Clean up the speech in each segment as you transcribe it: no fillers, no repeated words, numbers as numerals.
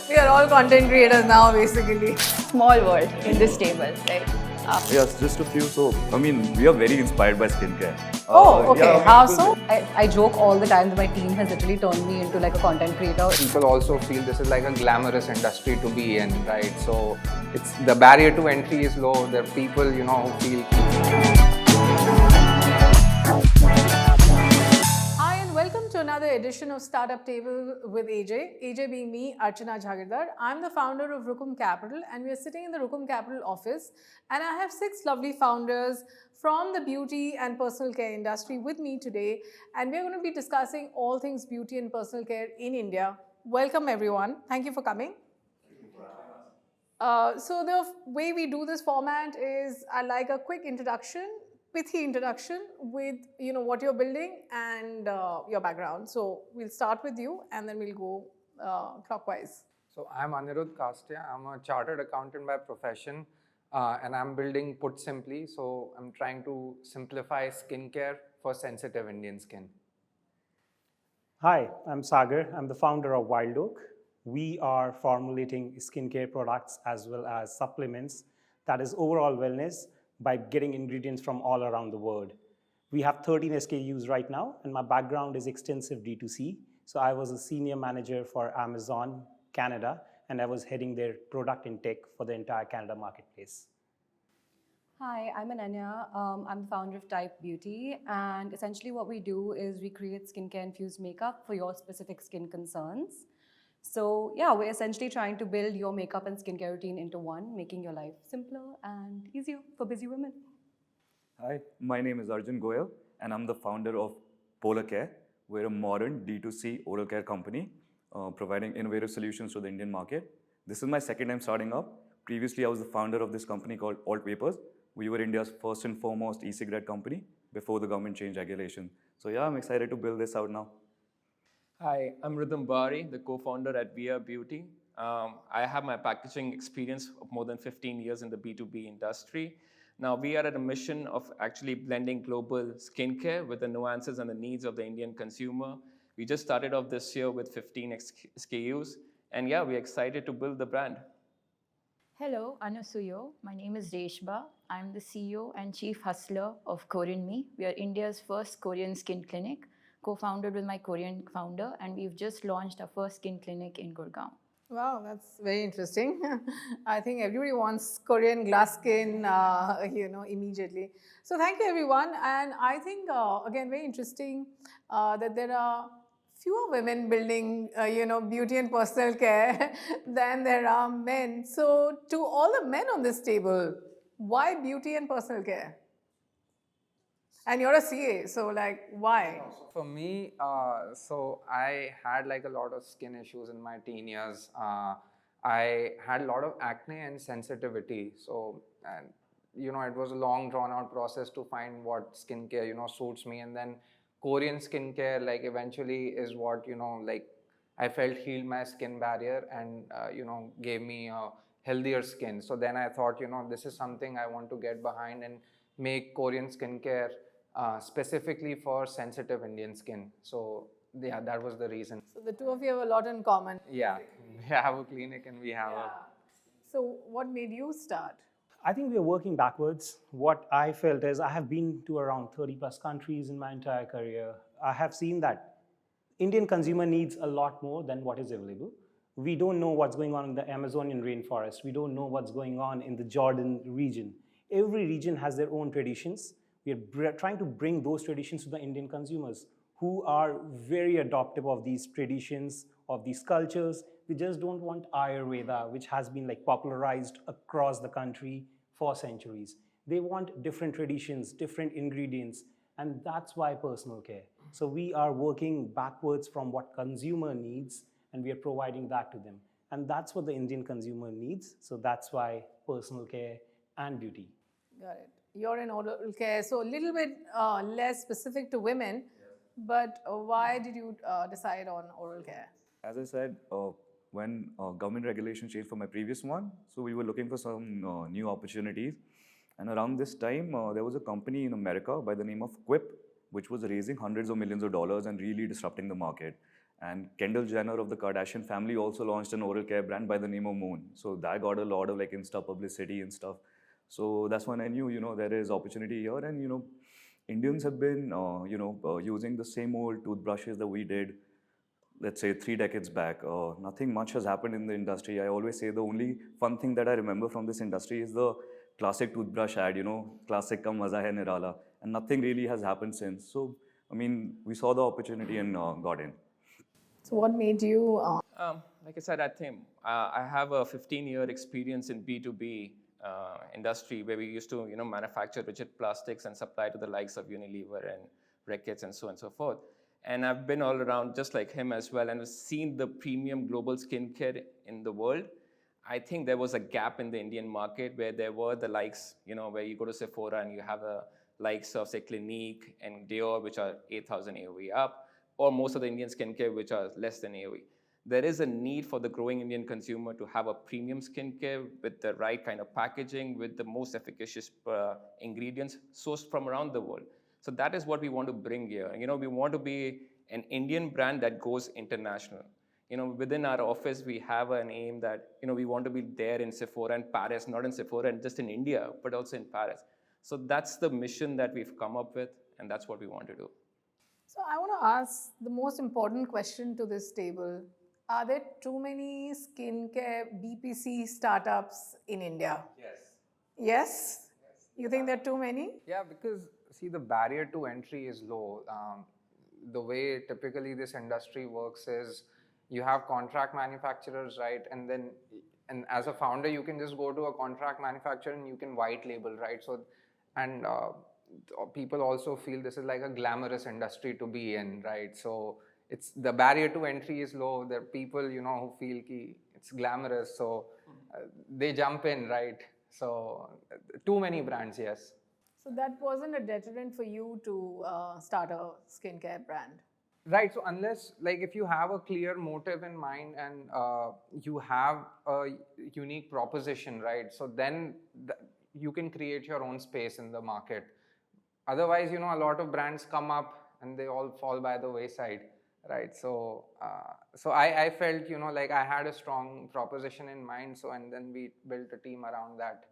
We are all content creators now, basically. Small world in this table, right? Yes, just a few. So, I mean, we are very inspired by skincare. Okay. yeah, How so? I joke all the time that my team has literally turned me into like a content creator. People also feel this is like a glamorous industry to be in, right? So it's the barrier to entry is low. There are people, who feel. Hi, and welcome to another edition of Startup Table with AJ. AJ being me, Archana Jahagirdar. I'm the founder of Rukam Capital, and we are sitting in the Rukam Capital office. And I have 6 lovely founders from the beauty and personal care industry with me today. And we're going to be discussing all things beauty and personal care in India. Welcome, everyone. Thank you for coming. So the way we do this format is I like a quick introduction, pithy introduction with what you're building and your background. So we'll start with you and then we'll go clockwise. So I'm Anirudh Kastia. I'm a chartered accountant by profession, and I'm building Put Simply. So I'm trying to simplify skincare for sensitive Indian skin. Hi, I'm Sagar. I'm the founder of Wild Oak. We are formulating skincare products as well as supplements that is overall wellness by getting ingredients from all around the world. We have 13 SKUs right now, and my background is extensive D2C. So I was a senior manager for Amazon Canada, and I was heading their product and tech for the entire Canada marketplace. Hi, I'm Ananya. I'm the founder of Type Beauty, and essentially what we do is we create skincare-infused makeup for your specific skin concerns. So yeah, we're essentially trying to build your makeup and skincare routine into one, making your life simpler and easier for busy women. Hi, my name is Arjun Goel, and I'm the founder of Polar Care. We're a modern D2C oral care company providing innovative solutions to the Indian market. This is my second time starting up. Previously, I was the founder of this company called Alt Vapors. We were India's first and foremost e-cigarette company before the government changed regulation. So yeah, I'm excited to build this out now. Hi, I'm Riddham Baahri, the co-founder at Viah Beauty. I have my packaging experience of more than 15 years in the B2B industry. Now, we are at a mission of actually blending global skincare with the nuances and the needs of the Indian consumer. We just started off this year with 15 SKUs, and yeah, we're excited to build the brand. Hello, Anasuyo. My name is Reshbha. I'm the CEO and Chief Hustler of KorinMi. We are India's first Korean skin clinic, co-founded with my Korean founder, and we've just launched our first skin clinic in Gurgaon. Wow, that's very interesting. I think everybody wants Korean glass skin, immediately. So thank you, everyone. And I think, again, very interesting that there are fewer women building, beauty and personal care than there are men. So to all the men on this table, why beauty and personal care? And you're a CA, so why? For me, so I had like a lot of skin issues in my teen years. I had a lot of acne and sensitivity. So, and it was a long drawn out process to find what skincare, suits me. And then Korean skincare, eventually is what, I felt healed my skin barrier and, gave me a healthier skin. So then I thought, this is something I want to get behind and make Korean skincare specifically for sensitive Indian skin. So yeah, that was the reason. So the two of you have a lot in common. Yeah, we have a clinic and we have So what made you start? I think we are working backwards. What I felt is I have been to around 30 plus countries in my entire career. I have seen that Indian consumer needs a lot more than what is available. We don't know what's going on in the Amazonian rainforest. We don't know what's going on in the Jordan region. Every region has their own traditions. We are trying to bring those traditions to the Indian consumers who are very adoptive of these traditions, of these cultures. They just don't want Ayurveda, which has been popularized across the country for centuries. They want different traditions, different ingredients, and that's why personal care. So we are working backwards from what consumer needs, and we are providing that to them. And that's what the Indian consumer needs. So that's why personal care and beauty. Got it. You're in oral care, so a little bit less specific to women, but why did you decide on oral care? As I said, when government regulation changed from my previous one, so we were looking for some new opportunities. And around this time, there was a company in America by the name of Quip, which was raising hundreds of millions of dollars and really disrupting the market. And Kendall Jenner of the Kardashian family also launched an oral care brand by the name of Moon. So that got a lot of like Insta publicity and stuff. So that's when I knew, there is opportunity here. And, Indians have been, using the same old toothbrushes that we did, let's say 3 decades back. Nothing much has happened in the industry. I always say the only fun thing that I remember from this industry is the classic toothbrush ad, classic ka maza hai nirala. And nothing really has happened since. So, I mean, we saw the opportunity and got in. So what made you Like I said, I think I have a 15-year experience in B2B industry where we used to, manufacture rigid plastics and supply to the likes of Unilever and Reckitt and so on and so forth. And I've been all around just like him as well and seen the premium global skincare in the world. I think there was a gap in the Indian market where there were the likes, where you go to Sephora and you have a likes of, say, Clinique and Dior, which are 8,000 AOV up, or most of the Indian skincare, which are less than AOV. There is a need for the growing Indian consumer to have a premium skincare with the right kind of packaging, with the most efficacious ingredients sourced from around the world. So that is what we want to bring here. We want to be an Indian brand that goes international. Within our office, we have an aim that, we want to be there in Sephora and Paris, not in Sephora and just in India, but also in Paris. So that's the mission that we've come up with, and that's what we want to do. So I want to ask the most important question to this table. Are there too many skincare BPC startups in India? Yes. Yes? You think there are too many? Yeah, because see, the barrier to entry is low. The way typically this industry works is you have contract manufacturers, right? And as a founder, you can just go to a contract manufacturer and you can white label, right? So, and people also feel this is like a glamorous industry to be in, right? So it's the barrier to entry is low. There are people, who feel it's glamorous, so they jump in, right? So too many brands, yes. So that wasn't a deterrent for you to start a skincare brand? Right, so unless, like, if you have a clear motive in mind and you have a unique proposition, right? So then you can create your own space in the market. Otherwise, a lot of brands come up and they all fall by the wayside, right? So, I felt, like I had a strong proposition in mind. So, and then we built a team around that.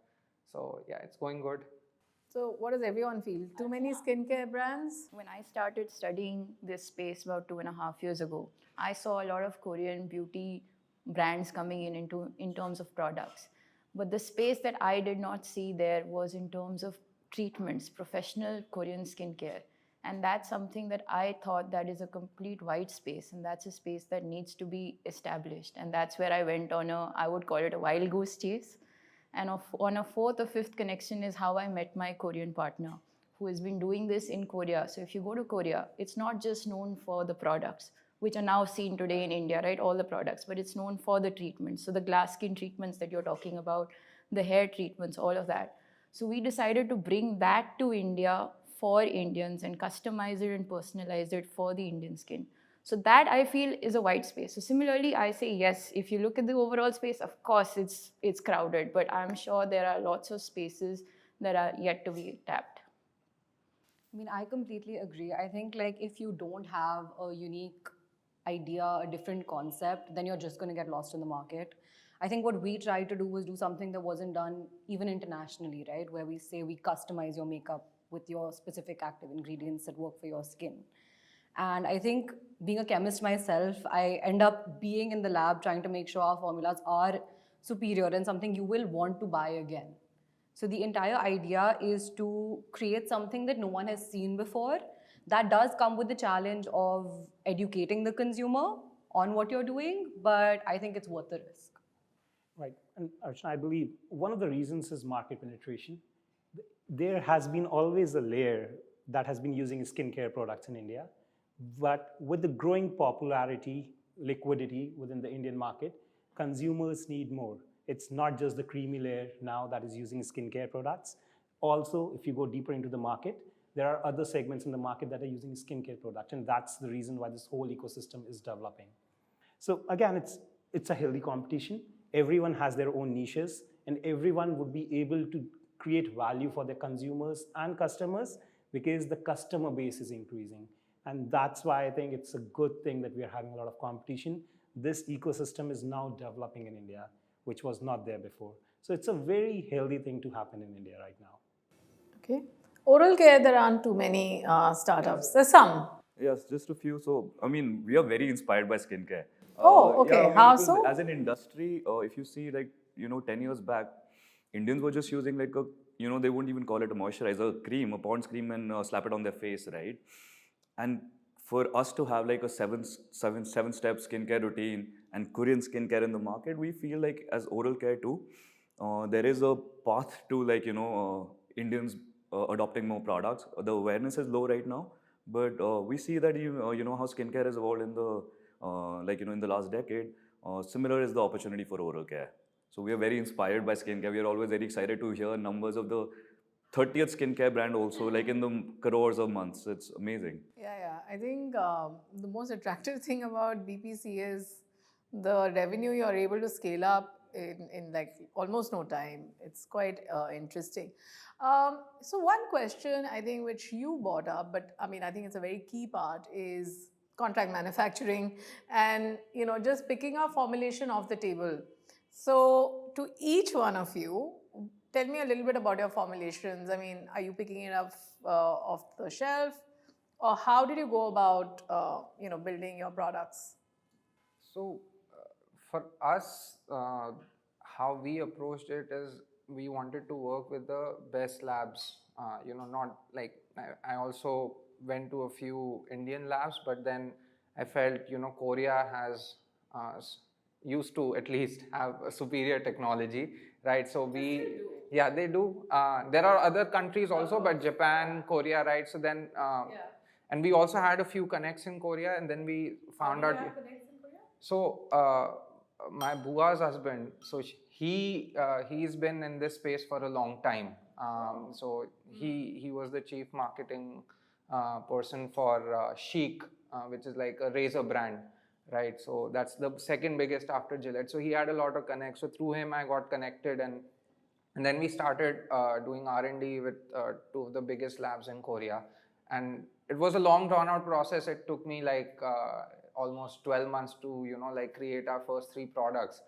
So, yeah, it's going good. So what does everyone feel? Too many skincare brands? When I started studying this space about 2.5 years ago, I saw a lot of Korean beauty brands coming in terms of products. But the space that I did not see there was in terms of treatments, professional Korean skincare. And that's something that I thought that is a complete white space, and that's a space that needs to be established. And that's where I went on I would call it a wild goose chase. And on a 4th or 5th connection is how I met my Korean partner, who has been doing this in Korea. So if you go to Korea, it's not just known for the products, which are now seen today in India, right? All the products, but it's known for the treatments. So the glass skin treatments that you're talking about, the hair treatments, all of that. So we decided to bring that to India for Indians and customize it and personalize it for the Indian skin. So that I feel is a white space. So similarly, I say yes, if you look at the overall space, of course it's crowded, but I'm sure there are lots of spaces that are yet to be tapped. I mean, I completely agree. I think like if you don't have a unique idea, a different concept, then you're just going to get lost in the market. I think what we tried to do was do something that wasn't done even internationally, right? Where we say we customize your makeup with your specific active ingredients that work for your skin. And I think being a chemist myself, I end up being in the lab trying to make sure our formulas are superior and something you will want to buy again. So the entire idea is to create something that no one has seen before. That does come with the challenge of educating the consumer on what you're doing, but I think it's worth the risk. Right, and Archana, I believe one of the reasons is market penetration. There has been always a layer that has been using skincare products in India. But with the growing popularity, liquidity within the Indian market, consumers need more. It's not just the creamy layer now that is using skincare products. Also, if you go deeper into the market, there are other segments in the market that are using skincare products, and that's the reason why this whole ecosystem is developing. So again, it's a healthy competition. Everyone has their own niches, and everyone would be able to create value for their consumers and customers because the customer base is increasing. And that's why I think it's a good thing that we are having a lot of competition. This ecosystem is now developing in India, which was not there before. So it's a very healthy thing to happen in India right now. Okay. Oral care, there aren't too many startups. There's some. Yes, just a few. So, I mean, we are very inspired by skincare. Oh, okay. Yeah, I mean, How because so? as an industry, if you see, like, 10 years back, Indians were just using like they wouldn't even call it a moisturizer, a cream, a Pond's cream, and slap it on their face, right? And for us to have like a seven-step skincare routine and Korean skincare in the market, we feel like as oral care too, there is a path to like Indians adopting more products. The awareness is low right now, but we see that you know how skincare has evolved in the in the last decade. Similar is the opportunity for oral care. So we are very inspired by skincare. We are always very excited to hear numbers of the 30th skincare brand also, like in the crores of months. It's amazing. Yeah. I think the most attractive thing about BPC is the revenue you're able to scale up in like almost no time. It's quite interesting. So one question I think which you brought up, but I mean I think it's a very key part is contract manufacturing and just picking a formulation off the table. So to each one of you, tell me a little bit about your formulations. I mean, are you picking it up off the shelf, or how did you go about building your products? So for us, how we approached it is we wanted to work with the best labs. Not like I also went to a few Indian labs, but then I felt Korea has used to at least have a superior technology, right? So yeah, they do. There are other countries also, but Japan, Korea, right? So then, and we also had a few connects in Korea, and then we found out. So my bua's husband, so he's been in this space for a long time. So he was the chief marketing person for Chic, which is like a razor brand, right? So that's the second biggest after Gillette. So he had a lot of connects. So through him, I got connected, and then we started doing R&D with two of the biggest labs in Korea. And it was a long drawn out process. It took me like almost 12 months to create our first 3 products.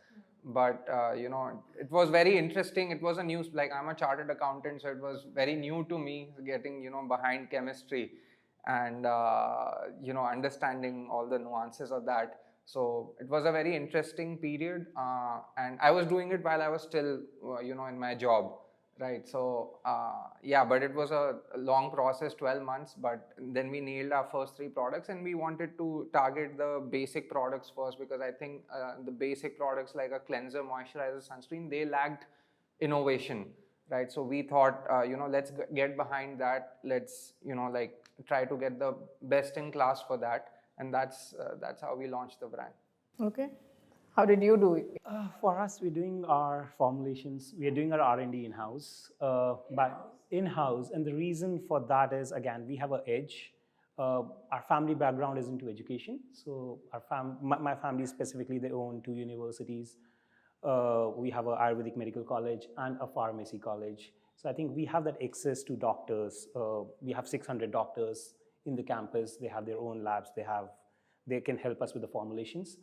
But it was very interesting. It was a new, like I'm a chartered accountant, so it was very new to me getting behind chemistry and understanding all the nuances of that. So it was a very interesting period, and I was doing it while I was still in my job, right? So yeah, but it was a long process, 12 months, but then we nailed our first 3 products, and we wanted to target the basic products first, because I think the basic products like a cleanser, moisturizer, sunscreen, they lacked innovation, right? So we thought let's get behind that. Let's try to get the best in class for that, and that's how we launched the brand. Okay. How did you do it? For us, we're doing our formulations. We are doing our R&D in-house. In-house, and the reason for that is, again, we have an edge. Our family background is into education. So my family specifically, they own 2 universities. We have an Ayurvedic medical college and a pharmacy college. So I think we have that access to doctors. We have 600 doctors in the campus. They have their own labs. They can help us with the formulations.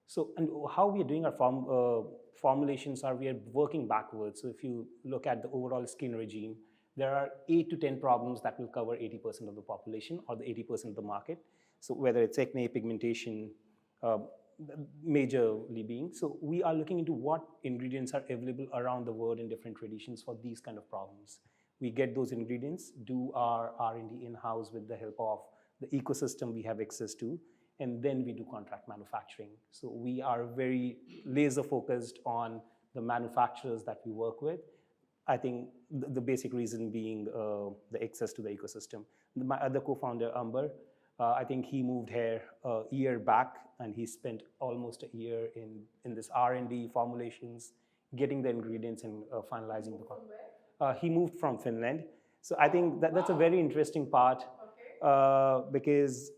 So, and how we are doing our formulations are we are working backwards. So if you look at the overall skin regime, there are 8 to 10 problems that will cover 80% of the population or the 80% of the market. So whether it's acne, pigmentation, majorly being. So we are looking into what ingredients are available around the world in different traditions for these kind of problems. We get those ingredients, do our R&D in-house with the help of the ecosystem we have access to, and then we do contract manufacturing. So we are very laser focused on the manufacturers that we work with. I think the basic reason being the access to the ecosystem. My other co-founder, Amber, I think he moved here a year back, and he spent almost a year in this R&D formulations, getting the ingredients and finalizing the product. He moved from Finland. So I think that's a very interesting part, because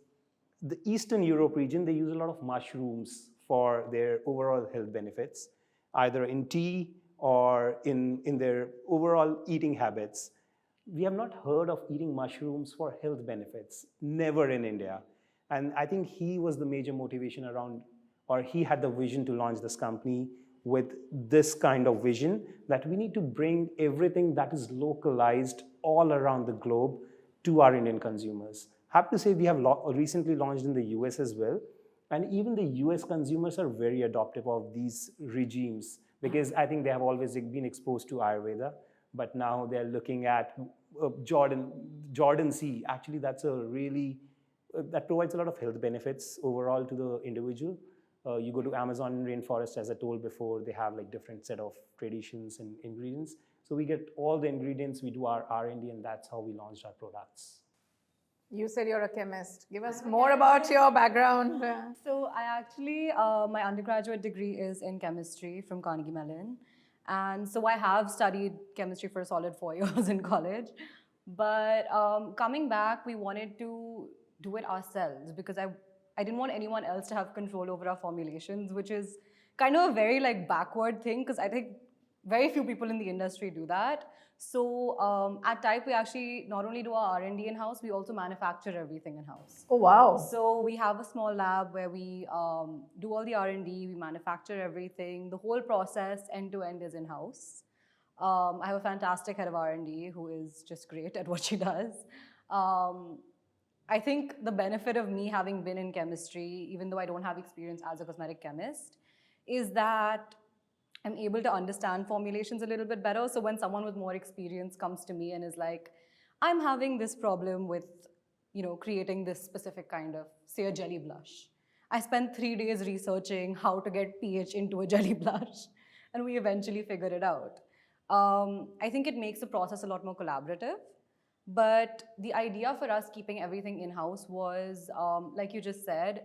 the Eastern Europe region, they use a lot of mushrooms for their overall health benefits, either in tea or in their overall eating habits. we have not heard of eating mushrooms for health benefits, never in India. And I think he was the major motivation around, or he had the vision to launch this company with this kind of vision that we need to bring everything that is localized all around the globe to our Indian consumers. Happy to say we have recently launched in the US as well. And even the US consumers are very adoptive of these regimes because I think they have always been exposed to Ayurveda, but now they're looking at Jordan Sea. Actually, that's a really, that provides a lot of health benefits overall to the individual. You go to Amazon rainforest, as I told before, they have like different set of traditions and ingredients. So we get all the ingredients, we do our R&D, and that's how we launched our products. You said you're a chemist. Give us more about your background. So I actually, my undergraduate degree is in chemistry from Carnegie Mellon. And so I have studied chemistry for a solid 4 years in college. But coming back, we wanted to do it ourselves because I didn't want anyone else to have control over our formulations, which is kind of a very like backward thing because I think very few people in the industry do that. So at Type, we actually not only do our R&D in-house, we also manufacture everything in-house. Oh, wow. So we have a small lab where we do all the R&D, we manufacture everything. The whole process end-to-end is in-house. I have a fantastic head of R&D who is just great at what she does. I think the benefit of me having been in chemistry, even though I don't have experience as a cosmetic chemist, is that I'm able to understand formulations a little bit better. So when someone with more experience comes to me and is like, I'm having this problem with, creating this specific kind of, say, a jelly blush. I spent 3 days researching how to get pH into a jelly blush, and we eventually figured it out. I think it makes the process a lot more collaborative. But the idea for us keeping everything in-house was, like you just said,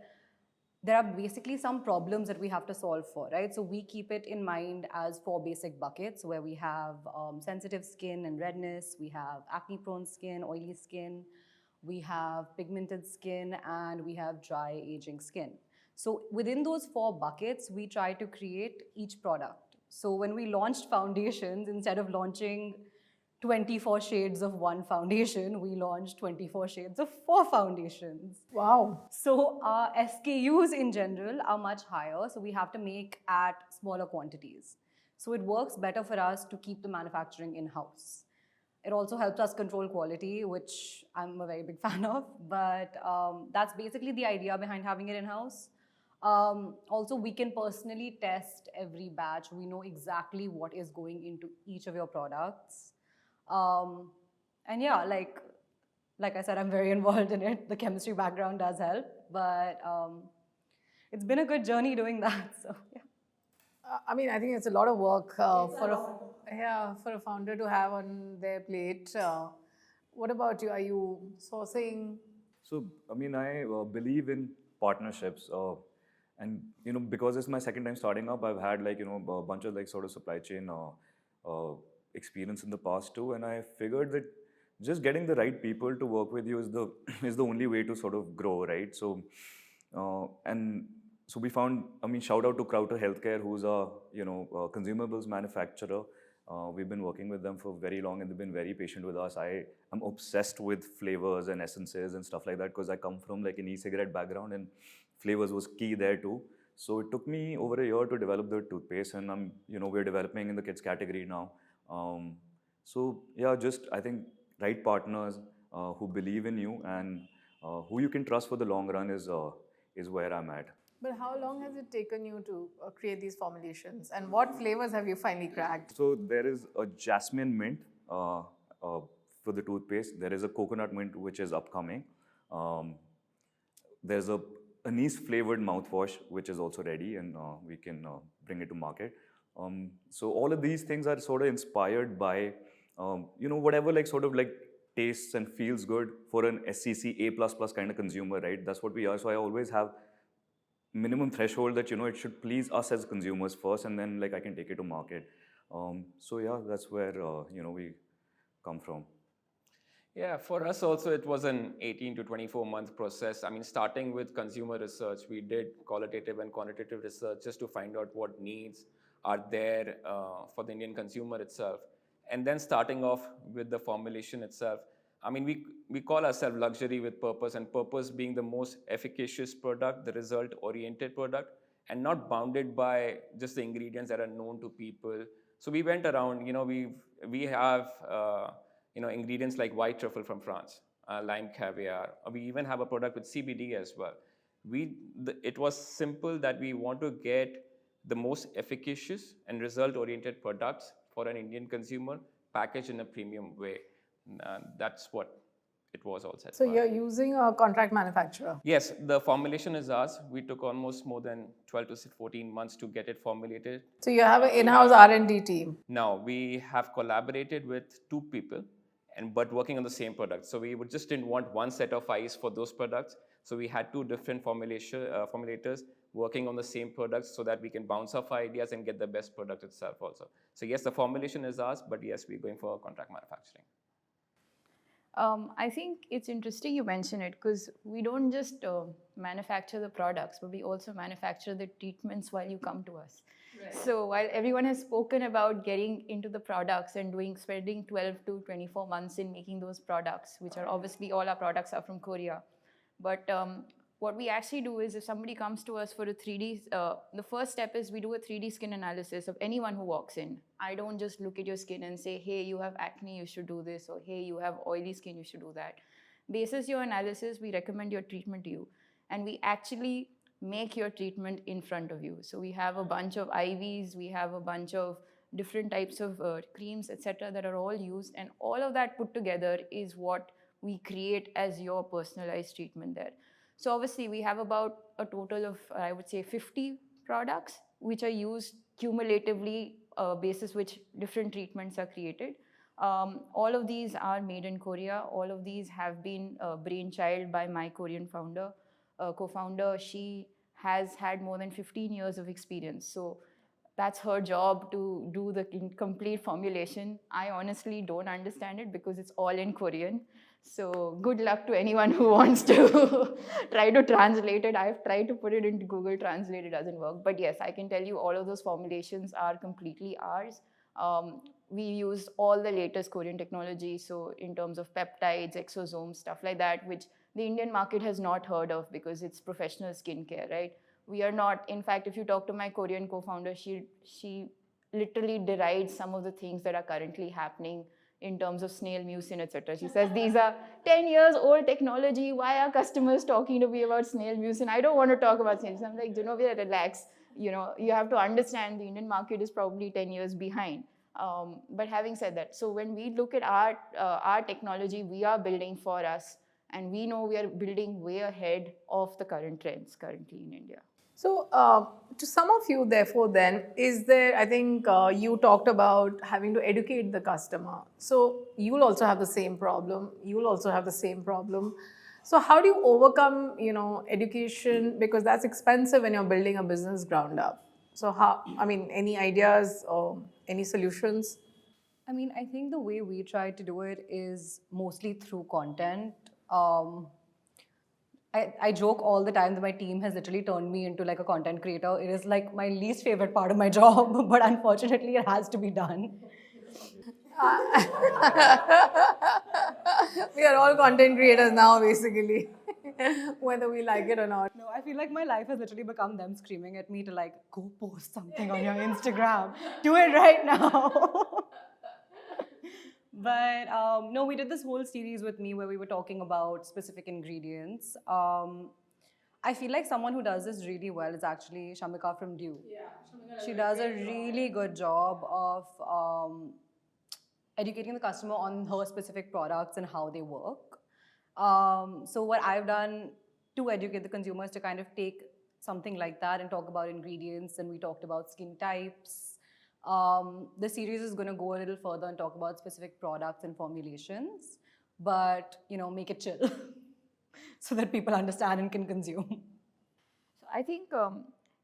there are basically some problems that we have to solve for, right? So we keep it in mind as 4 basic buckets where we have sensitive skin and redness, we have acne-prone skin, oily skin, we have pigmented skin, and we have dry aging skin. So within those 4 buckets, we try to create each product. So when we launched foundations, instead of launching 24 shades of one foundation, we launched 24 shades of 4 foundations. Wow. So our SKUs in general are much higher, so we have to make at smaller quantities. So it works better for us to keep the manufacturing in-house. It also helps us control quality, which I'm a very big fan of, but that's basically the idea behind having it in-house. Also, we can personally test every batch. We know exactly what is going into each of your products. And yeah, like I said, I'm very involved in it. The chemistry background does help, but it's been a good journey doing that. So yeah. I mean, I think it's a lot of work for a founder to have on their plate. What about you? Are you sourcing? So, I mean, I believe in partnerships. And, because it's my second time starting up, I've had a bunch of sort of supply chain experience in the past too. And I figured that just getting the right people to work with you is the only way to sort of grow, right? So, so we found, shout out to Crowther Healthcare, who's a, consumables manufacturer. We've been working with them for very long and they've been very patient with us. I am obsessed with flavors and essences and stuff like that because I come from an e-cigarette background and flavors was key there too. So it took me over a year to develop the toothpaste and we're developing in the kids category now. So yeah, just I think right partners who believe in you and who you can trust for the long run is where I'm at. But how long has it taken you to create these formulations? And what flavors have you finally cracked? So there is a jasmine mint for the toothpaste. There is a coconut mint which is upcoming. There's a anise flavored mouthwash which is also ready and we can bring it to market. So all of these things are sort of inspired by whatever tastes and feels good for an SCC A++ kind of consumer, right? That's what we are. So I always have minimum threshold that it should please us as consumers first, and then I can take it to market. So yeah, that's where we come from. Yeah, for us also it was an 18 to 24 month process. I mean, starting with consumer research, we did qualitative and quantitative research just to find out what needs are there for the Indian consumer itself. and then starting off with the formulation itself. I mean, we call ourselves luxury with purpose, and purpose being the most efficacious product, the result-oriented product, and not bounded by just the ingredients that are known to people. So we went around, we have, ingredients like white truffle from France, lime caviar. We even have a product with CBD as well. It was simple that we want to get the most efficacious and result-oriented products for an Indian consumer packaged in a premium way. That's what it was all set. So you're using a contract manufacturer? Yes, the formulation is ours. We took almost more than 12 to 14 months to get it formulated. So you have an in-house R&D team? Now, we have collaborated with 2 people, but working on the same product. So we just didn't want one set of eyes for those products. So we had 2 different formulators working on the same products so that we can bounce off ideas and get the best product itself also. So yes, the formulation is ours, but yes, we're going for contract manufacturing. I think it's interesting you mention it, because we don't just manufacture the products, but we also manufacture the treatments while you come to us. Right. So while everyone has spoken about getting into the products and spending 12 to 24 months in making those products, which are obviously all our products are from Korea. But what we actually do is if somebody comes to us for a 3D, the first step is we do a 3D skin analysis of anyone who walks in. I don't just look at your skin and say, hey, you have acne, you should do this, or hey, you have oily skin, you should do that. Basis your analysis, we recommend your treatment to you. And we actually make your treatment in front of you. So we have a bunch of IVs, we have a bunch of different types of creams, etc., that are all used. And all of that put together is what we create as your personalized treatment there. So obviously we have about a total of, I would say, 50 products which are used cumulatively, basis which different treatments are created. All of these are made in Korea. All of these have been brainchild by my Korean co-founder. She has had more than 15 years of experience. So that's her job to do the complete formulation. I honestly don't understand it because it's all in Korean. So good luck to anyone who wants to try to translate it. I've tried to put it into Google Translate, it doesn't work. But yes, I can tell you all of those formulations are completely ours. We use all the latest Korean technology. So in terms of peptides, exosomes, stuff like that, which the Indian market has not heard of because it's professional skincare, right? We are not, in fact, if you talk to my Korean co-founder, she literally derides some of the things that are currently happening in terms of snail mucin, etc. She says, these are 10 years old technology. Why are customers talking to me about snail mucin? I don't want to talk about snail mucin. I'm like, Genovia, relax. You have to understand the Indian market is probably 10 years behind. But having said that, so when we look at our technology, we are building for us. And we know we are building way ahead of the current trends currently in India. So to some of you, therefore, then, is there, I think you talked about having to educate the customer. So you'll also have the same problem. You'll also have the same problem. So how do you overcome, education? Because that's expensive when you're building a business ground up. So any ideas or any solutions? I mean, I think the way we try to do it is mostly through content. I joke all the time that my team has literally turned me into like a content creator. It is like my least favorite part of my job, but unfortunately it has to be done. We are all content creators now, basically, whether we like it or not. No, I feel like my life has literally become them screaming at me to like, go post something on your Instagram. Do it right now. But no, we did this whole series with me where we were talking about specific ingredients. I feel like someone who does this really well is actually Shamika from Dew. Yeah, she does a really good job of educating the customer on her specific products and how they work. So what I've done to educate the consumers to kind of take something like that and talk about ingredients, and we talked about skin types. The series is going to go a little further and talk about specific products and formulations, but make it chill so that people understand and can consume. So I think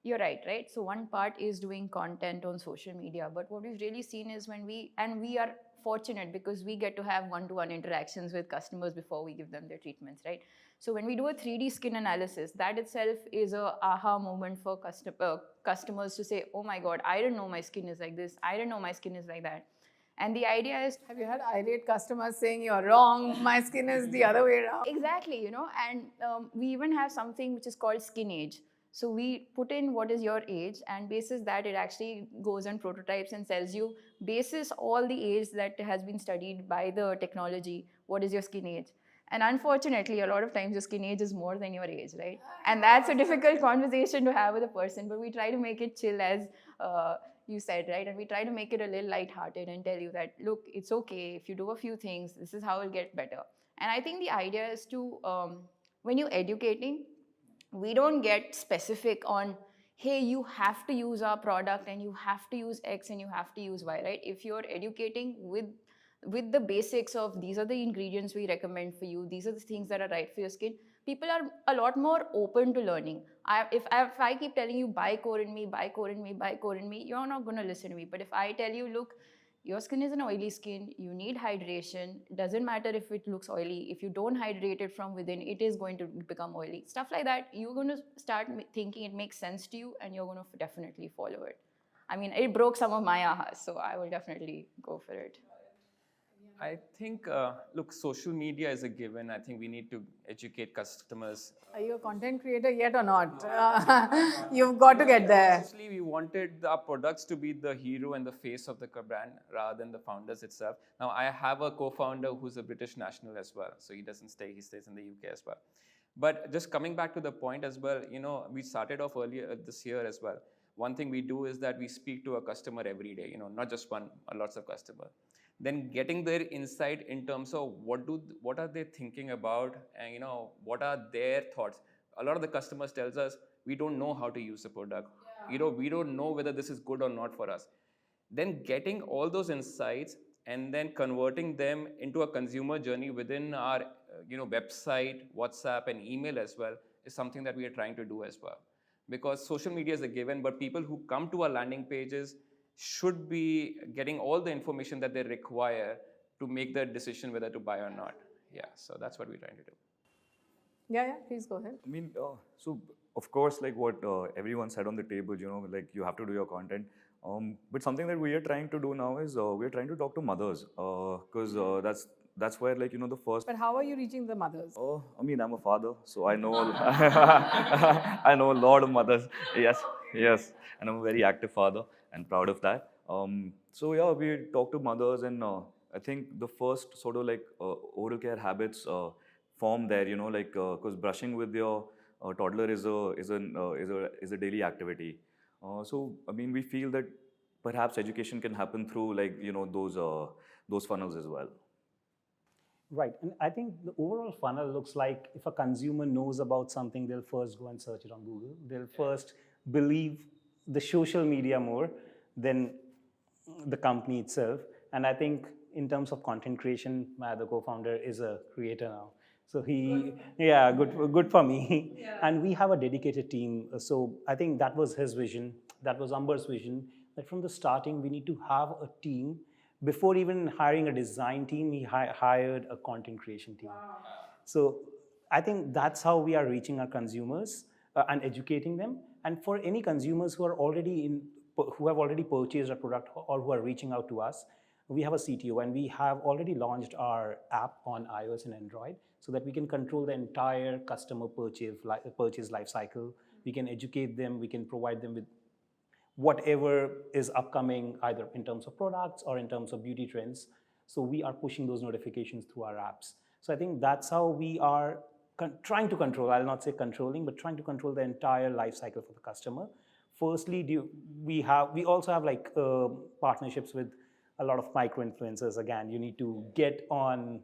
you're right? So one part is doing content on social media, but what we've really seen is when we are fortunate because we get to have one-to-one interactions with customers before we give them their treatments, right? So when we do a 3D skin analysis, that itself is a aha moment for customers to say, oh my God, I didn't know my skin is like this. I didn't know my skin is like that. And the idea is Have you had irate customers saying you're wrong, my skin is the other way around? exactly, and we even have something which is called skin age. So we put in what is your age, and basis that it actually goes and prototypes and tells you, basis all the age that has been studied by the technology, what is your skin age. And unfortunately, a lot of times your skin age is more than your age, right? And that's a difficult conversation to have with a person, but we try to make it chill, as you said, right? And we try to make it a little lighthearted and tell you that, look, it's okay if you do a few things, this is how it'll get better. And I think the idea is to, when you're educating, we don't get specific on, hey, you have to use our product and you have to use X and you have to use Y, right? If you're educating with the basics of these are the ingredients we recommend for you, these are the things that are right for your skin, people are a lot more open to learning. If I keep telling you, buy KorinMi, buy KorinMi, buy KorinMi, you're not going to listen to me. But if I tell you, look, your skin is an oily skin, you need hydration, doesn't matter if it looks oily, if you don't hydrate it from within, it is going to become oily. Stuff like that, you're going to start thinking it makes sense to you, and you're going to definitely follow it. I mean, it broke some of my ahas, so I will definitely go for it. I think, look, social media is a given. I think we need to educate customers. Are you a content creator yet or not? You've got to get there. Essentially, we wanted our products to be the hero and the face of the brand rather than the founders itself. Now, I have a co-founder who's a British national as well, so he doesn't stay, he stays in the UK as well. But just coming back to the point as well, we started off earlier this year as well. One thing we do is that we speak to a customer every day, not just one, lots of customers. Then getting their insight in terms of what are they thinking about, and what are their thoughts. A lot of the customers tells us, we don't know how to use the product. Yeah. We don't know whether this is good or not for us. Then getting all those insights and then converting them into a consumer journey within our website, WhatsApp, and email as well is something that we are trying to do as well. Because social media is a given, but people who come to our landing pages should be getting all the information that they require to make their decision whether to buy or not. Yeah, so that's what we're trying to do. Yeah, please go ahead. I mean, so of course, like what everyone said on the table, like you have to do your content. But something that we are trying to do now is we're trying to talk to mothers, because that's where, like, the first. But how are you reaching the mothers? I mean, I'm a father, so I know I know a lot of mothers. Yes, and I'm a very active father and proud of that. So yeah, we talk to mothers, and I think the first sort of like oral care habits form there. Like because brushing with your toddler is a daily activity. So I mean, we feel that perhaps education can happen through, like, those funnels as well. Right, and I think the overall funnel looks like, if a consumer knows about something, they'll first go and search it on Google. They'll first believe the social media more than the company itself. And I think in terms of content creation, my other co-founder is a creator now. So good for me. Yeah. And we have a dedicated team. So I think that was his vision. That was Amber's vision, that from the starting, we need to have a team. Before even hiring a design team, he hired a content creation team. Wow. So I think that's how we are reaching our consumers and educating them. And for any consumers who have already purchased a product or who are reaching out to us, we have a CTO, and we have already launched our app on iOS and Android so that we can control the entire customer purchase life cycle. We can educate them, we can provide them with whatever is upcoming, either in terms of products or in terms of beauty trends. So we are pushing those notifications through our apps. So I think that's how we are trying to control, I'll not say controlling, but trying to control the entire life cycle for the customer. Firstly, we also have like partnerships with a lot of micro-influencers. Again, you need to get on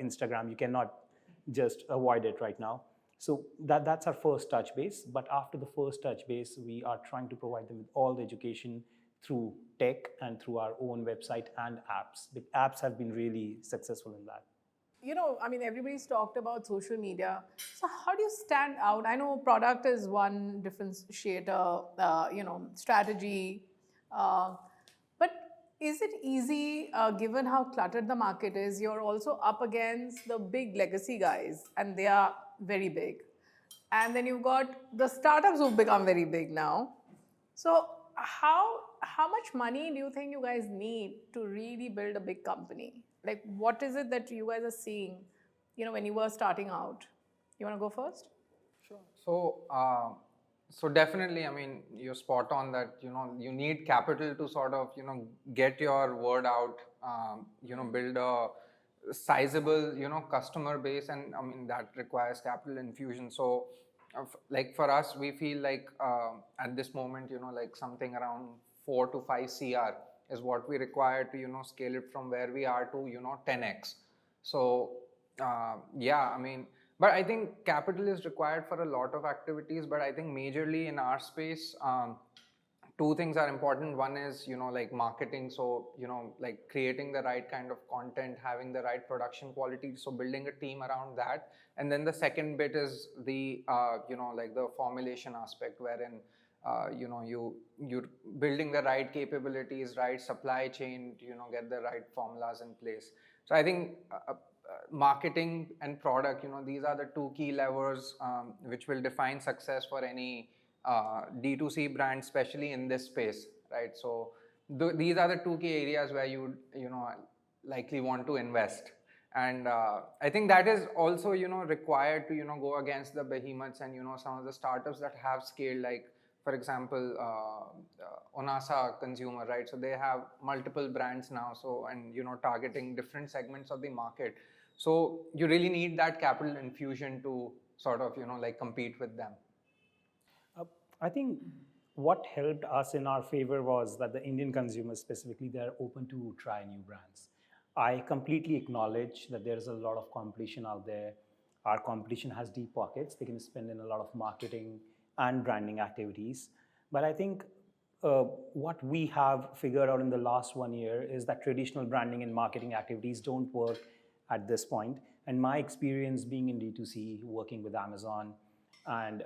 Instagram. You cannot just avoid it right now. So that's our first touch base. But after the first touch base, we are trying to provide them with all the education through tech and through our own website and apps. The apps have been really successful in that. I mean, everybody's talked about social media. So how do you stand out? I know product is one differentiator, strategy. But is it easy, given how cluttered the market is? You're also up against the big legacy guys, and they are very big. And then you've got the startups who've become very big now. So how how much money do you think you guys need to really build a big company? Like, what is it that you guys are seeing, when you were starting out? You want to go first? Sure. So definitely, I mean, you're spot on that, you need capital to sort of, get your word out, build a sizable, customer base, and I mean, that requires capital infusion. So, like for us, we feel like at this moment, like something around 4 to 5 CR is what we require to, scale it from where we are to, 10x. So, yeah, I mean, but I think capital is required for a lot of activities, but I think majorly in our space, two things are important. One is, like marketing. So, like creating the right kind of content, having the right production quality. So building a team around that. And then the second bit is the, like the formulation aspect, wherein, you're building the right capabilities, right supply chain, get the right formulas in place. So I think marketing and product, these are the two key levers which will define success for any D2C brand, especially in this space, right? So these are the two key areas where you likely want to invest. And I think that is also, required to, go against the behemoths and, some of the startups that have scaled, like, for example, Onasa Consumer, right? So they have multiple brands now, so, and, targeting different segments of the market. So you really need that capital infusion to sort of, like compete with them. I think what helped us in our favor was that the Indian consumers specifically, they're open to try new brands. I completely acknowledge that there's a lot of competition out there. Our competition has deep pockets. They can spend in a lot of marketing and branding activities. But I think what we have figured out in the last 1 year is that traditional branding and marketing activities don't work at this point. And my experience being in D2C, working with Amazon, and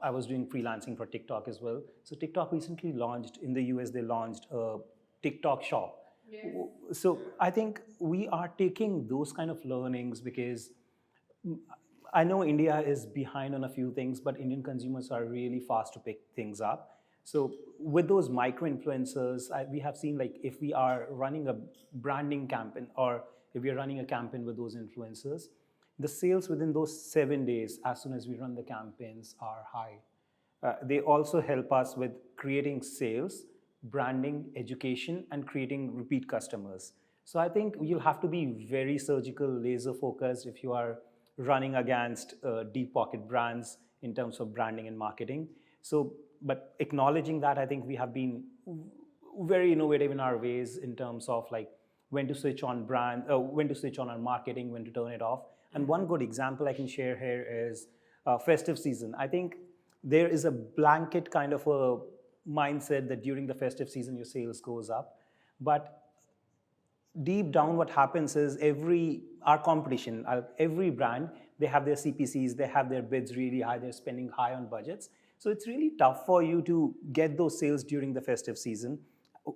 I was doing freelancing for TikTok as well. So TikTok recently launched, in the US, they launched a TikTok shop. Yes. So I think we are taking those kind of learnings because I know India is behind on a few things, but Indian consumers are really fast to pick things up. So with those micro-influencers, we have seen, like, if we are running a branding campaign or if we are running a campaign with those influencers, the sales within those 7 days, as soon as we run the campaigns, are high. They also help us with creating sales, branding, education, and creating repeat customers. So I think you'll have to be very surgical, laser focused if you are running against deep pocket brands in terms of branding and marketing. So, but acknowledging that, I think we have been very innovative in our ways in terms of like when to switch on when to switch on our marketing, when to turn it off. And one good example I can share here is festive season. I think there is a blanket kind of a mindset that during the festive season your sales goes up, but deep down what happens is our competition, every brand, they have their CPCs, they have their bids really high, they're spending high on budgets. So it's really tough for you to get those sales during the festive season,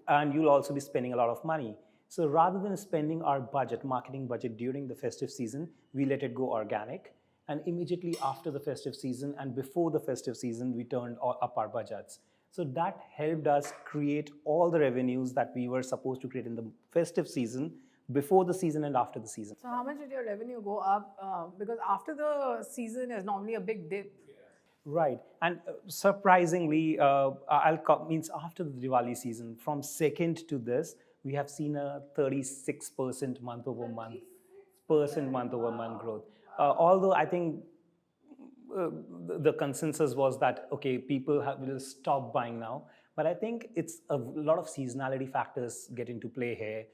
and you'll also be spending a lot of money. So rather than spending our marketing budget during the festive season, we let it go organic. And immediately after the festive season and before the festive season, we turned up our budgets. So that helped us create all the revenues that we were supposed to create in the festive season, before the season and after the season. So how much did your revenue go up? Because after the season is normally a big dip. Right. And surprisingly, means after the Diwali season, from second to this, we have seen a 36% month-over-month growth. Although I think the consensus was that, okay, people will stop buying now. But I think it's a lot of seasonality factors get into play here.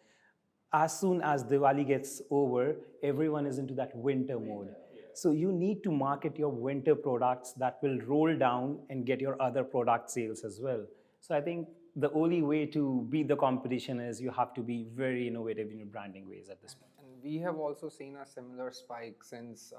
As soon as Diwali gets over, everyone is into that winter mode. So you need to market your winter products that will roll down and get your other product sales as well. So I think the only way to beat the competition is you have to be very innovative in your branding ways at this point. And we have also seen a similar spike since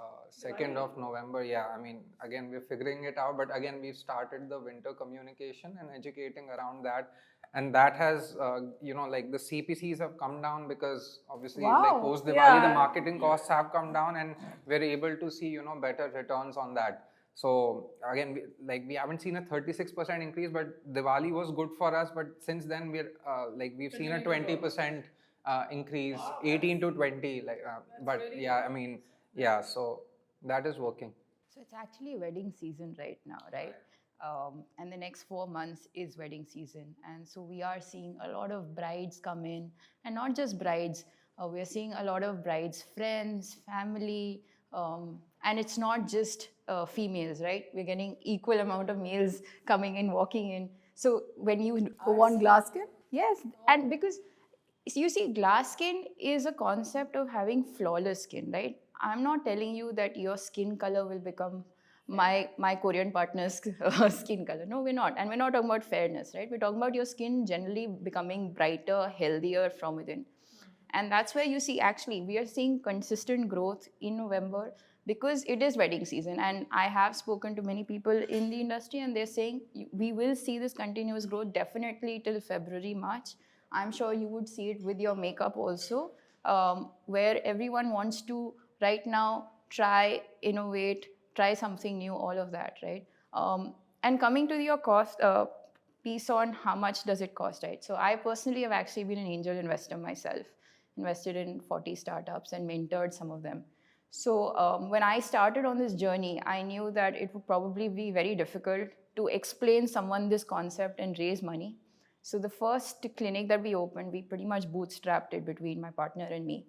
2nd of November. Yeah, I mean, again, we're figuring it out, but again, we've started the winter communication and educating around that. And that has, like the CPCs have come down because obviously like post Diwali, the marketing costs have come down and we're able to see, better returns on that. So again, we haven't seen a 36% increase, but Diwali was good for us. But since then, we've seen a 20% increase, 18 to 20. But yeah, I mean, yeah. So that is working. So it's actually wedding season right now, right? And the next 4 months is wedding season. And so we are seeing a lot of brides come in, and not just brides, we're seeing a lot of brides' friends, family, and it's not just females, right? We're getting equal amount of males coming in, walking in. So when you Who want glass skin? yes, and because you see, glass skin is a concept of having flawless skin, right? I'm not telling you that your skin color will become my Korean partner's skin color. No, we're not. And we're not talking about fairness, right? We're talking about your skin generally becoming brighter, healthier from within. And that's where you see, actually, we are seeing consistent growth in November because it is wedding season. And I have spoken to many people in the industry, and they're saying we will see this continuous growth definitely till February, March. I'm sure you would see it with your makeup also, where everyone wants to right now try, innovate, try something new, all of that, right? And coming to your cost piece on how much does it cost, right? So I personally have actually been an angel investor myself, invested in 40 startups and mentored some of them. So when I started on this journey, I knew that it would probably be very difficult to explain someone this concept and raise money. So the first clinic that we opened, we pretty much bootstrapped it between my partner and me.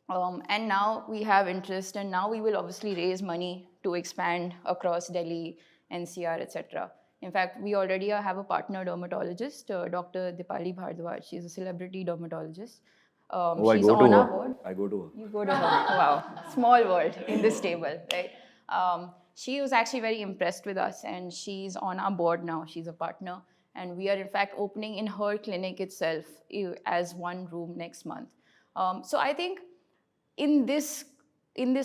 And now we have interest, and now we will obviously raise money to expand across Delhi, NCR, etc. In fact, we already have a partner dermatologist, Dr. Dipali Bhardwaj. She's a celebrity dermatologist. She's on our board. I go to her. You go to her. Wow, small world in this table, right? She was actually very impressed with us, and she's on our board now. She's a partner, and we are in fact opening in her clinic itself as one room next month. So I think in this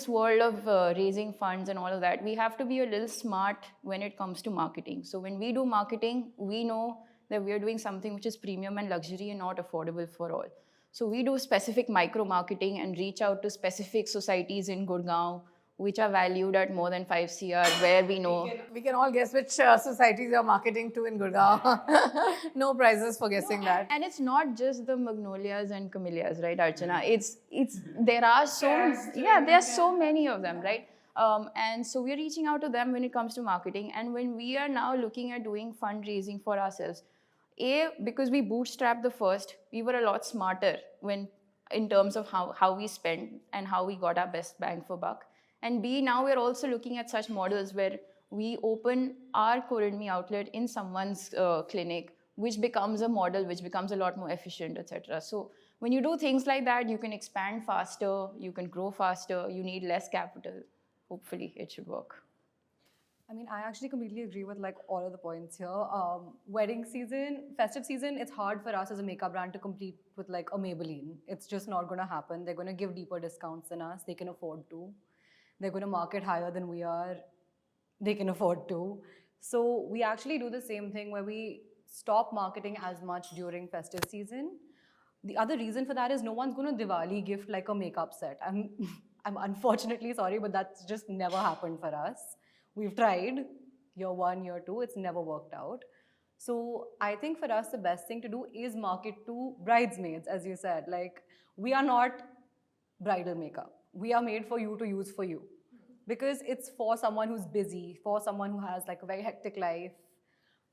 world of raising funds and all of that, we have to be a little smart when it comes to marketing. So when we do marketing, we know that we are doing something which is premium and luxury and not affordable for all. So we do specific micro marketing and reach out to specific societies in Gurgaon, which are valued at more than 5 CR, where we know. We can all guess which societies you're marketing to in Gurgaon. No prizes for guessing that. And it's not just the magnolias and camellias, right, Archana? There are so many of them, right? And so we're reaching out to them when it comes to marketing. And when we are now looking at doing fundraising for ourselves, because we bootstrapped the first, we were a lot smarter in terms of how we spent and how we got our best bang for buck. And B, now we're also looking at such models where we open our KorinMi outlet in someone's clinic, which becomes a model, which becomes a lot more efficient, etc. So when you do things like that, you can expand faster, you can grow faster, you need less capital. Hopefully, it should work. I mean, I actually completely agree with all of the points here. Wedding season, festive season, it's hard for us as a makeup brand to compete with a Maybelline. It's just not going to happen. They're going to give deeper discounts than us. They can afford to. They're going to market higher than we are. They can afford to. So we actually do the same thing where we stop marketing as much during festive season. The other reason for that is no one's going to Diwali gift a makeup set. I'm unfortunately sorry, but that's just never happened for us. We've tried year 1, year 2, it's never worked out. So I think for us, the best thing to do is market to bridesmaids, as you said. We are not bridal makeup. We are made for you to use for you. Because it's for someone who's busy, for someone who has a very hectic life,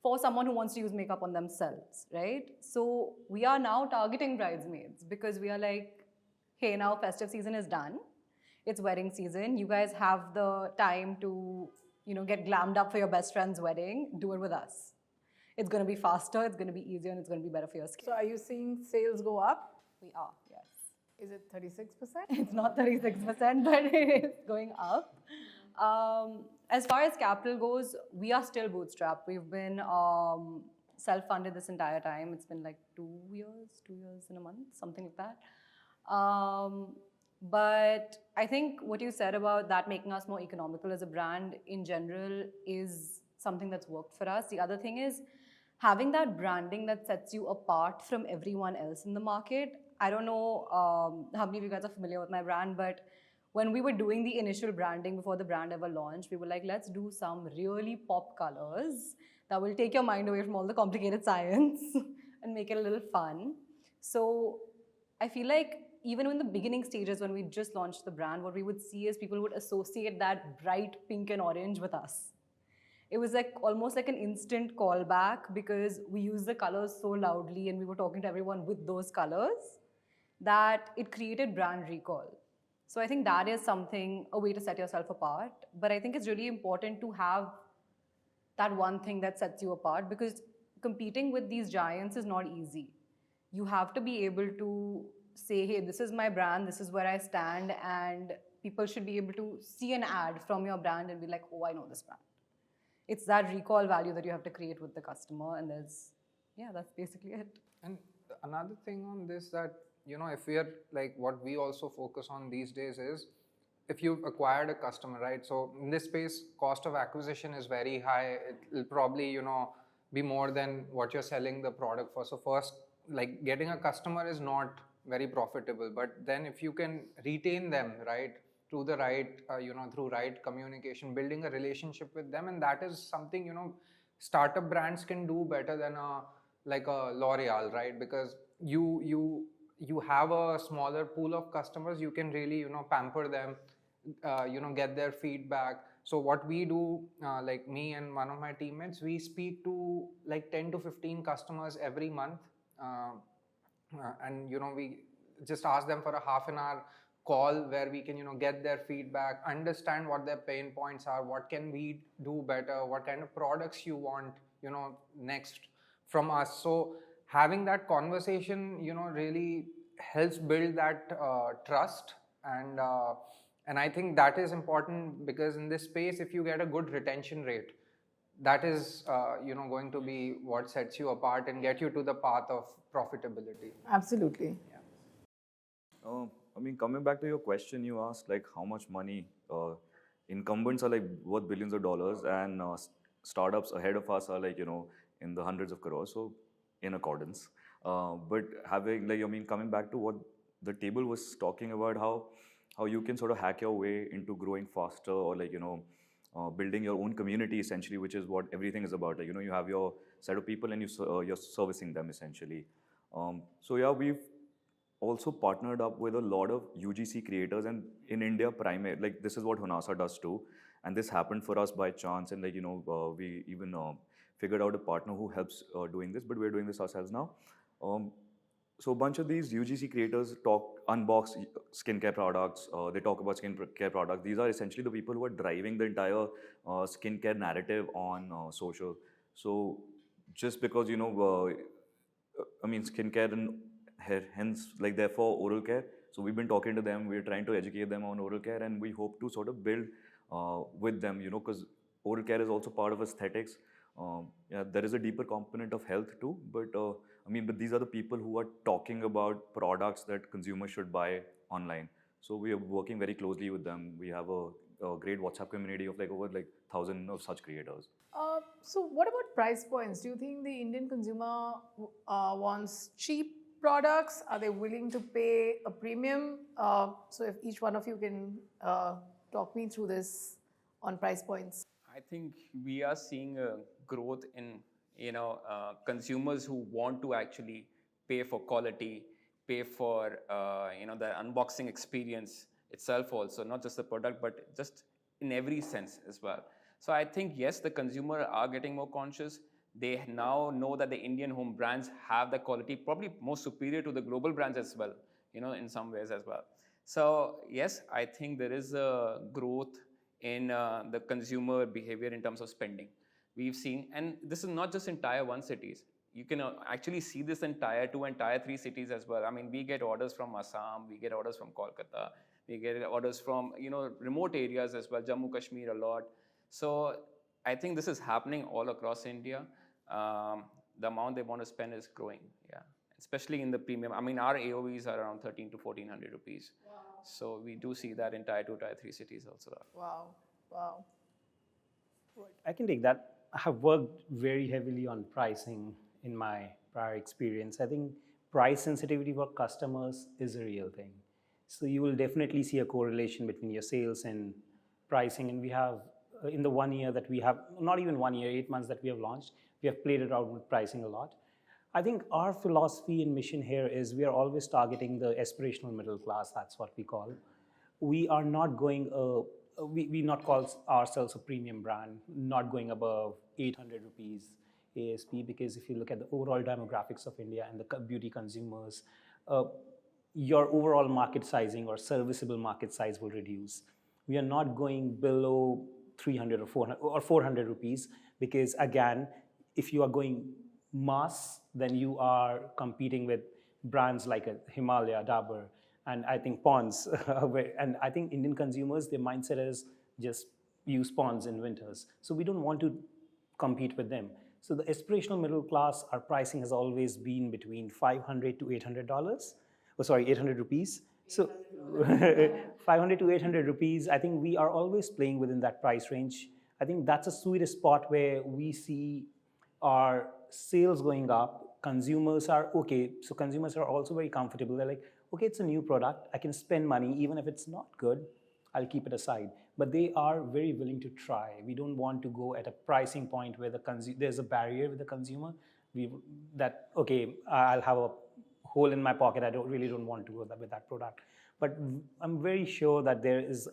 for someone who wants to use makeup on themselves, right? So we are now targeting bridesmaids because we are hey, now festive season is done. It's wedding season. You guys have the time to get glammed up for your best friend's wedding. Do it with us. It's going to be faster, it's going to be easier, and it's going to be better for your skin. So are you seeing sales go up? We are, yes. Is it 36%? It's not 36%, but it is going up. As far as capital goes, we are still bootstrapped. We've been self-funded this entire time. It's been 2 years and a month, something like that. But I think what you said about that making us more economical as a brand in general is something that's worked for us. The other thing is having that branding that sets you apart from everyone else in the market. I don't know how many of you guys are familiar with my brand, but when we were doing the initial branding before the brand ever launched, we were like, let's do some really pop colors that will take your mind away from all the complicated science and make it a little fun. So I feel like even in the beginning stages when we just launched the brand, what we would see is people would associate that bright pink and orange with us. It was like almost like an instant callback because we used the colors so loudly and we were talking to everyone with those colors that it created brand recall. So I think that is something, a way to set yourself apart. But I think it's really important to have that one thing that sets you apart, because competing with these giants is not easy. You have to be able to say, hey, this is my brand, this is where I stand, and people should be able to see an ad from your brand and be like, oh, I know this brand. It's that recall value that you have to create with the customer, and that's basically it. And another thing on this that, if we are like what we also focus on these days is if you've acquired a customer, right? So in this space, cost of acquisition is very high. It'll probably, be more than what you're selling the product for. So first, like getting a customer is not very profitable, but then if you can retain them, right? Through the right, through right communication, building a relationship with them, and that is something, startup brands can do better than like a L'Oreal, right? Because you have a smaller pool of customers, you can really, pamper them, get their feedback. So what we do, like me and one of my teammates, we speak to like 10 to 15 customers every month. And, we just ask them for a half an hour call where we can, get their feedback, understand what their pain points are, what can we do better, what kind of products you want, next from us. So having that conversation, really helps build that trust. And I think that is important because in this space, if you get a good retention rate, that is, going to be what sets you apart and get you to the path of profitability. Absolutely. Coming back to your question, you asked like how much money incumbents are like worth billions of dollars, and startups ahead of us are like in the hundreds of crores. So in accordance, but having like coming back to what the table was talking about, how you can sort of hack your way into growing faster, or like building your own community essentially, which is what everything is about. Like you have your set of people and you're servicing them essentially. So yeah, we've also partnered up with a lot of UGC creators, and in India primary, like this is what Honasa does too, and this happened for us by chance, and like we even figured out a partner who helps doing this, but we're doing this ourselves now. So a bunch of these UGC creators unbox skincare products, they talk about skincare products. These are essentially the people who are driving the entire skincare narrative on social. So just because skincare and hence like therefore oral care. So we've been talking to them, we're trying to educate them on oral care, and we hope to sort of build with them, because oral care is also part of aesthetics. Yeah, there is a deeper component of health too, but but these are the people who are talking about products that consumers should buy online. So we are working very closely with them. We have a great WhatsApp community of like over 1,000 of such creators. So what about price points? Do you think the Indian consumer wants cheap products? Are they willing to pay a premium? So if each one of you can talk me through this on price points. I think we are seeing a growth in consumers who want to actually pay for quality, pay for the unboxing experience itself also, not just the product, but just in every sense as well. So I think yes, the consumer are getting more conscious. They now know that the Indian home brands have the quality, probably more superior to the global brands as well, in some ways as well. So yes, I think there is a growth in the consumer behavior in terms of spending. We've seen, and this is not just in Tier 1 cities. You can actually see this in Tier 2 and Tier 3 cities as well. I mean, we get orders from Assam, we get orders from Kolkata, we get orders from remote areas as well, Jammu Kashmir a lot. So I think this is happening all across India. The amount they want to spend is growing, yeah. Especially in the premium. I mean, our AOVs are around 1,300 to 1,400 rupees. Wow. So we do see that in Tier 2, Tier 3 cities also. Wow, wow. I can take that. I have worked very heavily on pricing in my prior experience. I think price sensitivity for customers is a real thing. So you will definitely see a correlation between your sales and pricing. And we have, in the 1 year that we have, not even 1 year, 8 months that we have launched, we have played around with pricing a lot. I think our philosophy and mission here is we are always targeting the aspirational middle class. That's what we call. We are not going, we not call ourselves a premium brand, not going above 800 rupees ASP, because if you look at the overall demographics of India and the beauty consumers, your overall market sizing or serviceable market size will reduce. We are not going below 300 or 400 rupees, because again, if you are going mass, then you are competing with brands like Himalaya, Dabur, and I think Pond's. And I think Indian consumers, their mindset is just use Pond's in winters. So we don't want to compete with them. So the aspirational middle class, our pricing has always been between $500 to $800. Oh, sorry, 800 rupees. So 500 to 800 rupees, I think we are always playing within that price range. I think that's a sweet spot where we see our sales going up. Consumers are okay. So consumers are also very comfortable. They're like, okay, it's a new product. I can spend money. Even if it's not good, I'll keep it aside. But they are very willing to try. We don't want to go at a pricing point where there's a barrier with the consumer. Okay, I'll have a hole in my pocket. I really don't want to go with that product. But I'm very sure that there is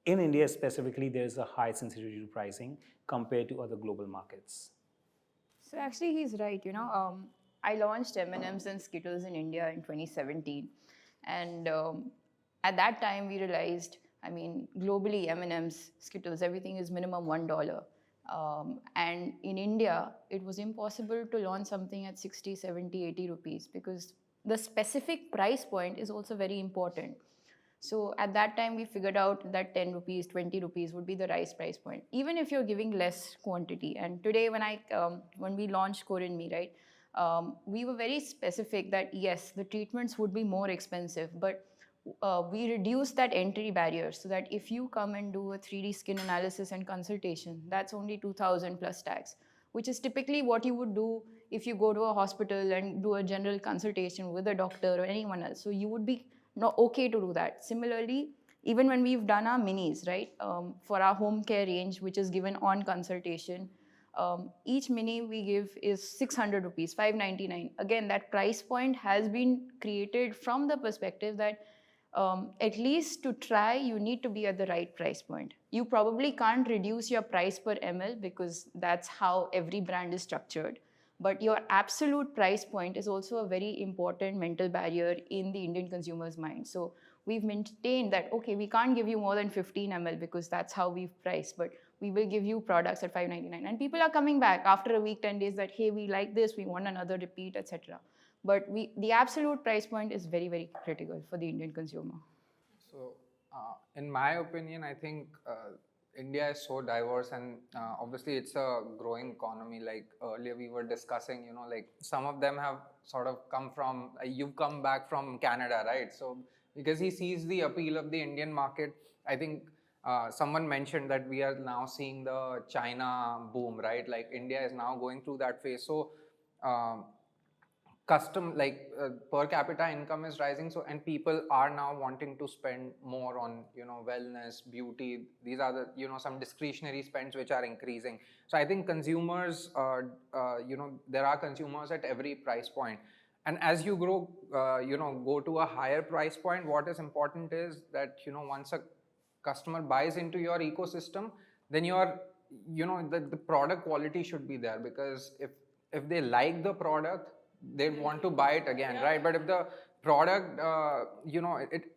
in India specifically, there's a high sensitivity to pricing compared to other global markets. So actually, he's right. I launched M&Ms and Skittles in India in 2017, and at that time we realized, globally M&Ms, Skittles, everything is minimum $1. And in India, it was impossible to launch something at 60, 70, 80 rupees, because the specific price point is also very important. So at that time, we figured out that 10 rupees, 20 rupees would be the right price point, even if you're giving less quantity. And today, when we launched KorinMi, right, we were very specific that yes, the treatments would be more expensive, but we reduced that entry barrier so that if you come and do a 3D skin analysis and consultation, that's only 2,000 plus tax, which is typically what you would do if you go to a hospital and do a general consultation with a doctor or anyone else. So you would be not okay to do that. Similarly, even when we've done our minis, right, for our home care range, which is given on consultation, each mini we give is 600 rupees, 599. Again, that price point has been created from the perspective that at least to try, you need to be at the right price point. You probably can't reduce your price per ml because that's how every brand is structured. But your absolute price point is also a very important mental barrier in the Indian consumer's mind. So we've maintained that, okay, we can't give you more than 15 ml because that's how we've priced, but we will give you products at 599. And people are coming back after a week, 10 days that, hey, we like this, we want another repeat, etc. But the absolute price point is very, very critical for the Indian consumer. So in my opinion, I think India is so diverse, and obviously it's a growing economy. Like earlier we were discussing, like some of them have sort of come from, you've come back from Canada, right? So because he sees the appeal of the Indian market, I think someone mentioned that we are now seeing the China boom, right? Like India is now going through that phase. So per capita income is rising, so and people are now wanting to spend more on wellness, beauty. These are the some discretionary spends which are increasing. So I think consumers there are consumers at every price point, and as you grow go to a higher price point, what is important is that once a customer buys into your ecosystem, then your the product quality should be there, because if they like the product, they want to buy it again, right? But if the product,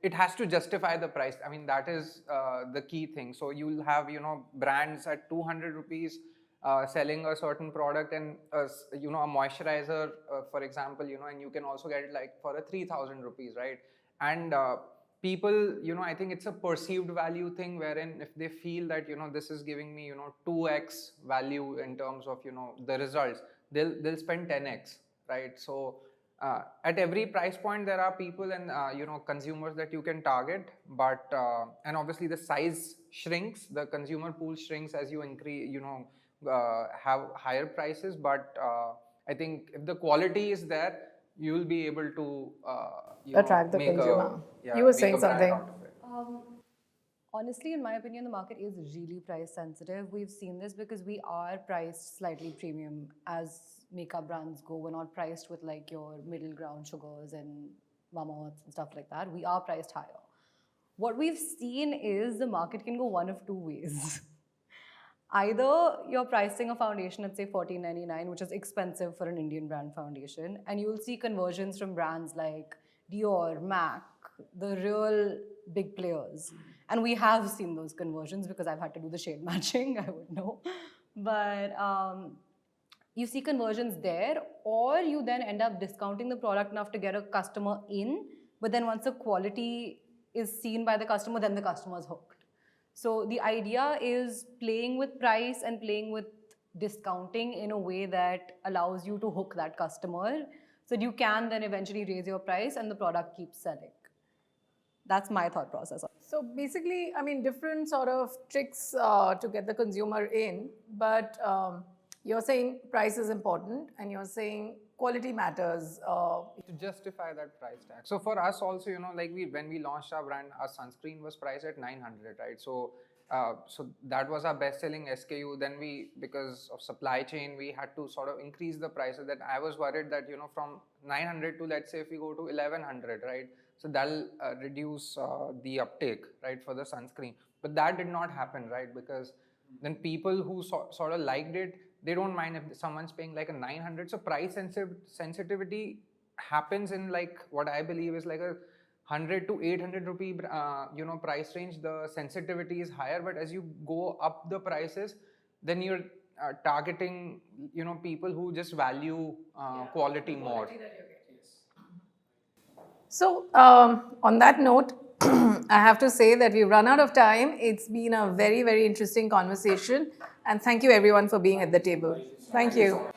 it has to justify the price. I mean, that is the key thing. So you'll have, brands at 200 rupees selling a certain product, and, a moisturizer, for example, and you can also get it like for a 3,000 rupees, right? And people, I think it's a perceived value thing, wherein if they feel that, this is giving me, 2x value in terms of, the results, they'll spend 10x. Right, so at every price point there are people and consumers that you can target, but and obviously the size shrinks, the consumer pool shrinks as you increase, have higher prices. But I think if the quality is there, you will be able to Attract the make consumer. yeah, You were make saying a brand something. out of it. Honestly, in my opinion, the market is really price sensitive. We've seen this because we are priced slightly premium as makeup brands go. We're not priced with like your middle ground sugars and Mamaearths and stuff like that. We are priced higher. What we've seen is the market can go one of two ways. Either you're pricing a foundation at say $14.99, which is expensive for an Indian brand foundation, and you'll see conversions from brands like Dior, MAC, the real big players. And we have seen those conversions because I've had to do the shade matching, I would know. But you see conversions there, or you then end up discounting the product enough to get a customer in, but then once the quality is seen by the customer, then the customer is hooked. So the idea is playing with price and playing with discounting in a way that allows you to hook that customer so that you can then eventually raise your price and the product keeps selling. That's my thought process. So basically, I mean, different sort of tricks to get the consumer in, but you're saying price is important and you're saying quality matters. To justify that price tag. So for us also, like when we launched our brand, our sunscreen was priced at 900, right? So so that was our best-selling SKU. Then because of supply chain, we had to sort of increase the prices. That I was worried that from 900 to, let's say, if we go to 1100, right? So that'll reduce the uptake, right, for the sunscreen. But that did not happen, right? Because then people who sort of liked it, they don't mind if someone's paying like a 900. So price sensitivity happens in like what I believe is like a 100 to 800 rupee price range. The sensitivity is higher, but as you go up the prices, then you're targeting people who just value quality more. So on that note, I have to say that we've run out of time. It's been a very, very interesting conversation. And thank you everyone for being at the table. Thank you.